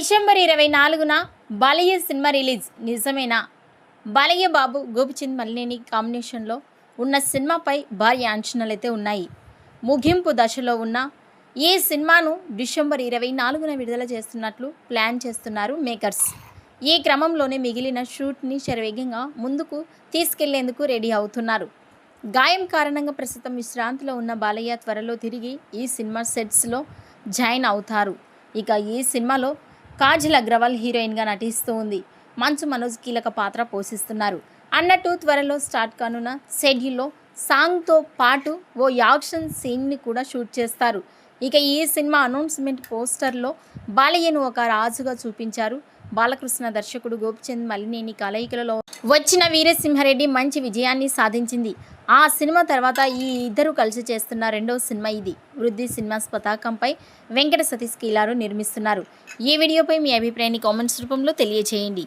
December 24న Balayya cinema release నిజమేనా? బాలయ్య బాబు గోపిచంద్ మలినేని కాంబినేషన్లో ఉన్న సినిమాపై భారీ అంచనాలైతే ఉన్నాయి. ముగింపు దశలో ఉన్న ఈ సినిమాను డిసెంబర్ 24న విడుదల చేస్తున్నట్లు ప్లాన్ చేస్తున్నారు మేకర్స్. ఈ క్రమంలోనే మిగిలిన షూట్ని శరవేగంగా ముందుకు తీసుకెళ్లేందుకు రెడీ అవుతున్నారు. గాయం కారణంగా ప్రస్తుతం విశ్రాంతిలో ఉన్న బాలయ్య త్వరలో తిరిగి ఈ సినిమా సెట్స్లో జాయిన్ అవుతారు. ఇక ఈ సినిమాలో కాజల్ అగ్రవాల్ హీరోయిన్గా నటిస్తూ ఉంది. మంచు మనోజ్ కీలక పాత్ర పోషిస్తున్నారు. అన్నట్టు త్వరలో స్టార్ట్ కానున్న షెడ్యూల్లో సాంగ్తో పాటు ఓ యాక్షన్ సీన్ని కూడా షూట్ చేస్తారు. ఇక ఈ సినిమా అనౌన్స్మెంట్ పోస్టర్లో బాలయ్యను ఒక రాజుగా చూపించారు. బాలకృష్ణ దర్శకుడు గోపిచంద్ మలినేని కలయికలలో వచ్చిన వీరసింహారెడ్డి మంచి విజయాన్ని సాధించింది. ఆ సినిమా తర్వాత ఈ ఇద్దరు కలిసి చేస్తున్న రెండవ సినిమా ఇది. వృద్ధి సినిమాస్ పతాకంపై వెంకట సతీష్ కీలారు నిర్మిస్తున్నారు. ఈ వీడియోపై మీ అభిప్రాయాన్ని కామెంట్స్ రూపంలో తెలియజేయండి.